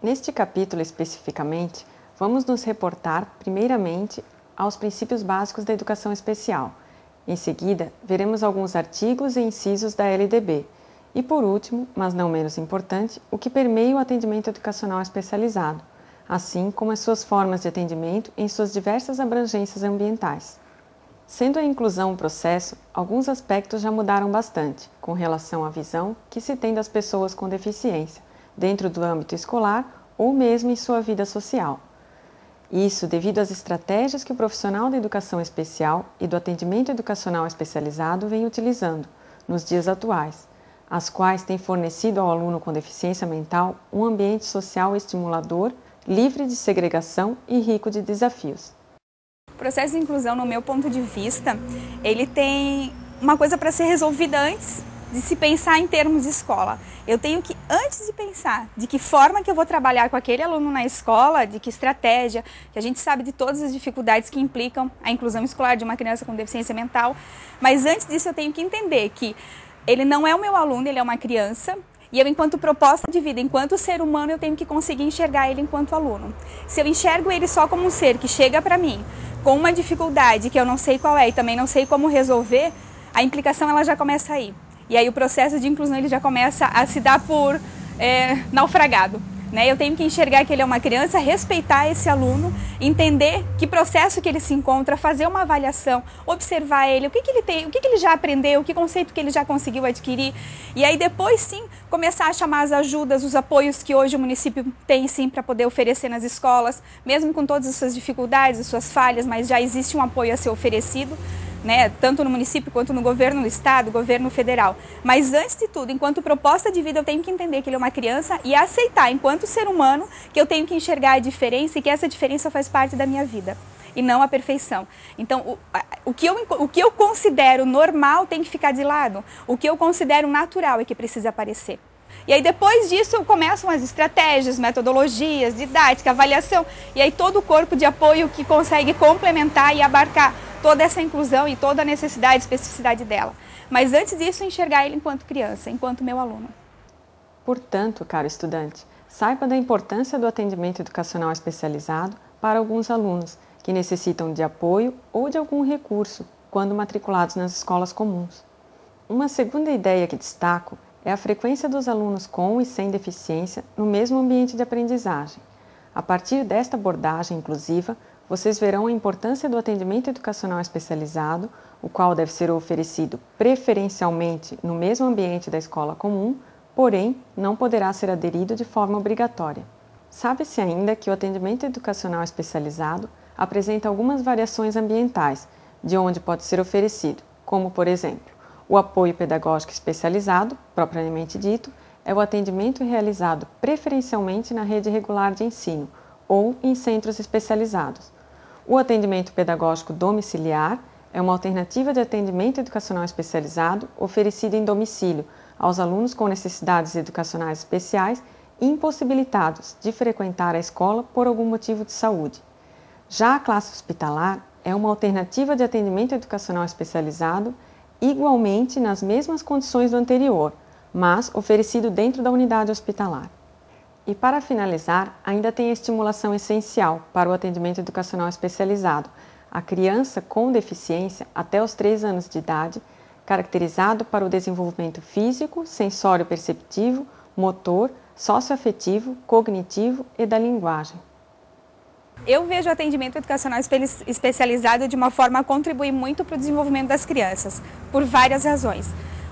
Neste capítulo especificamente, vamos nos reportar primeiramente aos princípios básicos da educação especial. Em seguida, veremos alguns artigos e incisos da LDB. E por último, mas não menos importante, o que permeia o atendimento educacional especializado, assim como as suas formas de atendimento em suas diversas abrangências ambientais. Sendo a inclusão um processo, alguns aspectos já mudaram bastante, com relação à visão que se tem das pessoas com deficiência, dentro do âmbito escolar ou mesmo em sua vida social. Isso devido às estratégias que o profissional da educação especial e do atendimento educacional especializado vem utilizando nos dias atuais, as quais têm fornecido ao aluno com deficiência mental um ambiente social estimulador, livre de segregação e rico de desafios. O processo de inclusão, no meu ponto de vista, ele tem uma coisa para ser resolvida antes de se pensar em termos de escola. Eu tenho que, antes de pensar de que forma que eu vou trabalhar com aquele aluno na escola, de que estratégia, que a gente sabe de todas as dificuldades que implicam a inclusão escolar de uma criança com deficiência mental, mas antes disso eu tenho que entender que ele não é o meu aluno, ele é uma criança, e eu, enquanto proposta de vida, enquanto ser humano, eu tenho que conseguir enxergar ele enquanto aluno. Se eu enxergo ele só como um ser que chega para mim com uma dificuldade que eu não sei qual é e também não sei como resolver, a implicação ela já começa aí. E aí o processo de inclusão ele já começa a se dar por naufragado. Né? Eu tenho que enxergar que ele é uma criança, respeitar esse aluno, entender que processo que ele se encontra, fazer uma avaliação, observar ele, o que ele tem, o que ele já aprendeu, que conceito que ele já conseguiu adquirir. E aí depois sim, começar a chamar as ajudas, os apoios que hoje o município tem sim para poder oferecer nas escolas, mesmo com todas as suas dificuldades, as suas falhas, mas já existe um apoio a ser oferecido. Né, tanto no município quanto no governo do estado, governo federal. Mas antes de tudo, enquanto proposta de vida, eu tenho que entender que ele é uma criança e aceitar, enquanto ser humano, que eu tenho que enxergar a diferença e que essa diferença faz parte da minha vida e não a perfeição. Então, o que eu considero normal tem que ficar de lado. O que eu considero natural é que precisa aparecer. E aí depois disso começam as estratégias, metodologias, didática, avaliação e aí todo o corpo de apoio que consegue complementar e abarcar toda essa inclusão e toda a necessidade e especificidade dela. Mas antes disso, enxergar ele enquanto criança, enquanto meu aluno. Portanto, caro estudante, saiba da importância do atendimento educacional especializado para alguns alunos que necessitam de apoio ou de algum recurso quando matriculados nas escolas comuns. Uma segunda ideia que destaco é a frequência dos alunos com e sem deficiência no mesmo ambiente de aprendizagem. A partir desta abordagem inclusiva, vocês verão a importância do atendimento educacional especializado, o qual deve ser oferecido preferencialmente no mesmo ambiente da escola comum, porém não poderá ser aderido de forma obrigatória. Sabe-se ainda que o atendimento educacional especializado apresenta algumas variações ambientais, de onde pode ser oferecido, como, por exemplo, o apoio pedagógico especializado, propriamente dito, é o atendimento realizado preferencialmente na rede regular de ensino ou em centros especializados. O atendimento pedagógico domiciliar é uma alternativa de atendimento educacional especializado oferecido em domicílio aos alunos com necessidades educacionais especiais e impossibilitados de frequentar a escola por algum motivo de saúde. Já a classe hospitalar é uma alternativa de atendimento educacional especializado igualmente nas mesmas condições do anterior, mas oferecido dentro da unidade hospitalar. E para finalizar, ainda tem a estimulação essencial para o atendimento educacional especializado, a criança com deficiência até os 3 anos de idade, caracterizado para o desenvolvimento físico, sensório-perceptivo, motor, socioafetivo, cognitivo e da linguagem. Eu vejo o atendimento educacional especializado de uma forma a contribuir muito para o desenvolvimento das crianças, por várias razões.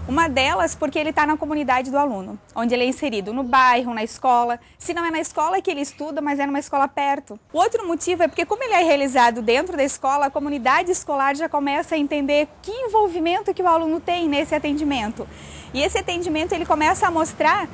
Uma delas porque ele está na comunidade do aluno, onde ele é inserido no bairro, na escola. Se não é na escola que ele estuda, mas é numa escola perto. O outro motivo é porque, como ele é realizado dentro da escola, a comunidade escolar já começa a entender que envolvimento que o aluno tem nesse atendimento. E esse atendimento ele começa a mostrar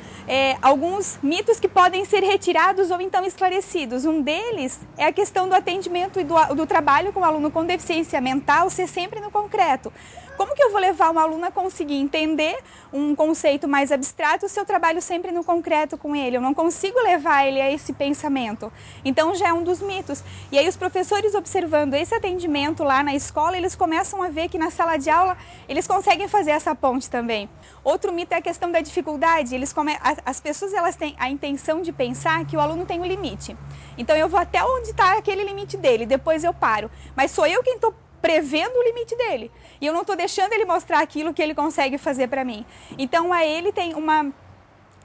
alguns mitos que podem ser retirados ou então esclarecidos. Um deles é a questão do atendimento e do trabalho com o aluno com deficiência mental ser sempre no concreto. Como que eu vou levar uma aluna a conseguir entender um conceito mais abstrato se eu trabalho sempre no concreto com ele? Eu não consigo levar ele a esse pensamento. Então já é um dos mitos. E aí os professores, observando esse atendimento lá na escola, eles começam a ver que na sala de aula eles conseguem fazer essa ponte também. Outro mito é a questão da dificuldade. As pessoas elas têm a intenção de pensar que o aluno tem um limite. Então eu vou até onde está aquele limite dele, depois eu paro. Mas sou eu quem estou prevendo o limite dele. E eu não estou deixando ele mostrar aquilo que ele consegue fazer para mim. Então, ele tem uma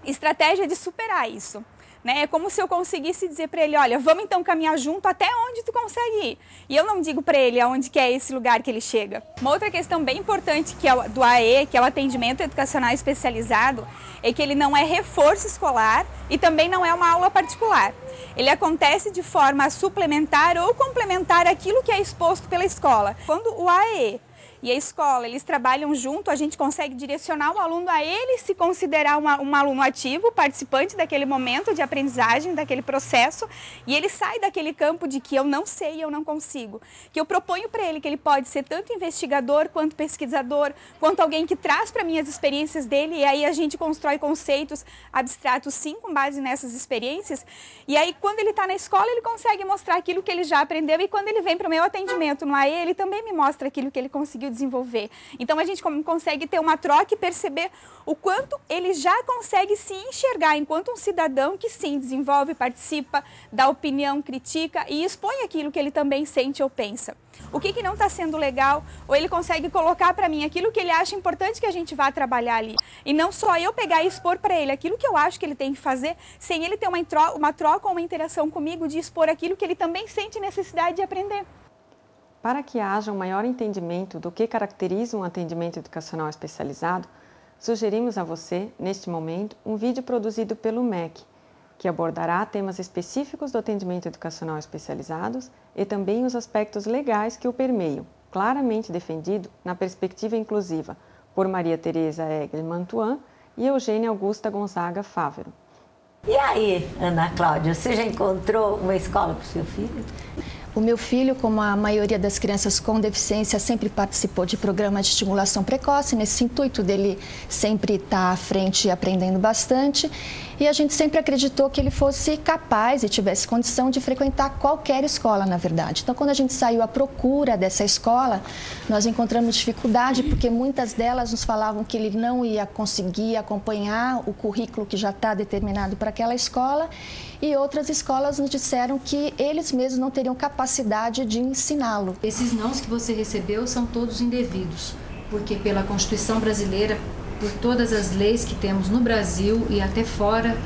estratégia de superar isso. É como se eu conseguisse dizer para ele, olha, vamos então caminhar junto até onde tu consegue ir. E eu não digo para ele aonde que é esse lugar que ele chega. Uma outra questão bem importante que é do AE, que é o atendimento educacional especializado, é que ele não é reforço escolar e também não é uma aula particular. Ele acontece de forma suplementar ou complementar aquilo que é exposto pela escola. Quando o AE e a escola, eles trabalham junto, a gente consegue direcionar o aluno a ele se considerar um aluno ativo, participante daquele momento de aprendizagem, daquele processo, e ele sai daquele campo de que eu não sei, eu não consigo. Que eu proponho para ele que ele pode ser tanto investigador, quanto pesquisador, quanto alguém que traz para mim as experiências dele, e aí a gente constrói conceitos abstratos sim, com base nessas experiências, e aí quando ele está na escola, ele consegue mostrar aquilo que ele já aprendeu, e quando ele vem para o meu atendimento no AE, ele também me mostra aquilo que ele conseguiu desenvolver. Então a gente consegue ter uma troca e perceber o quanto ele já consegue se enxergar enquanto um cidadão que sim, desenvolve, participa, dá opinião, critica e expõe aquilo que ele também sente ou pensa. O que não está sendo legal, ou ele consegue colocar para mim aquilo que ele acha importante que a gente vá trabalhar ali. E não só eu pegar e expor para ele aquilo que eu acho que ele tem que fazer, sem ele ter uma troca ou uma interação comigo de expor aquilo que ele também sente necessidade de aprender. Para que haja um maior entendimento do que caracteriza um atendimento educacional especializado, sugerimos a você, neste momento, um vídeo produzido pelo MEC, que abordará temas específicos do atendimento educacional especializados e também os aspectos legais que o permeiam, claramente defendido na perspectiva inclusiva por Maria Tereza Egli Mantuan e Eugênia Augusta Gonzaga Fávero. E aí, Ana Cláudia, você já encontrou uma escola para o seu filho? O meu filho, como a maioria das crianças com deficiência, sempre participou de programas de estimulação precoce, nesse intuito dele sempre estar à frente e aprendendo bastante. E a gente sempre acreditou que ele fosse capaz e tivesse condição de frequentar qualquer escola, na verdade. Então, quando a gente saiu à procura dessa escola, nós encontramos dificuldade, porque muitas delas nos falavam que ele não ia conseguir acompanhar o currículo que já está determinado para aquela escola. E outras escolas nos disseram que eles mesmos não teriam capacidade de ensiná-lo. Esses nãos que você recebeu são todos indevidos, porque pela Constituição brasileira, por todas as leis que temos no Brasil e até fora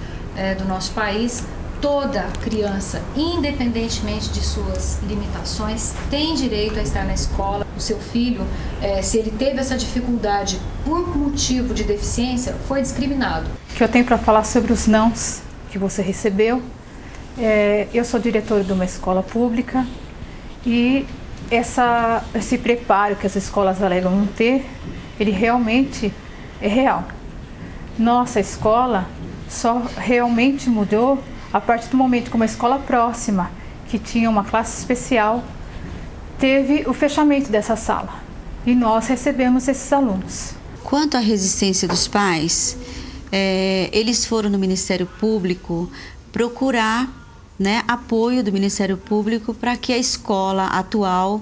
do nosso país, toda criança, independentemente de suas limitações, tem direito a estar na escola. O seu filho, se ele teve essa dificuldade por motivo de deficiência, foi discriminado. O que eu tenho para falar sobre os nãos que você recebeu? Eu sou diretora de uma escola pública e esse preparo que as escolas alegam não ter, ele realmente é real. Nossa escola só realmente mudou a partir do momento que uma escola próxima, que tinha uma classe especial, teve o fechamento dessa sala e nós recebemos esses alunos. Quanto à resistência dos pais, eles foram no Ministério Público procurar apoio do Ministério Público para que a escola atual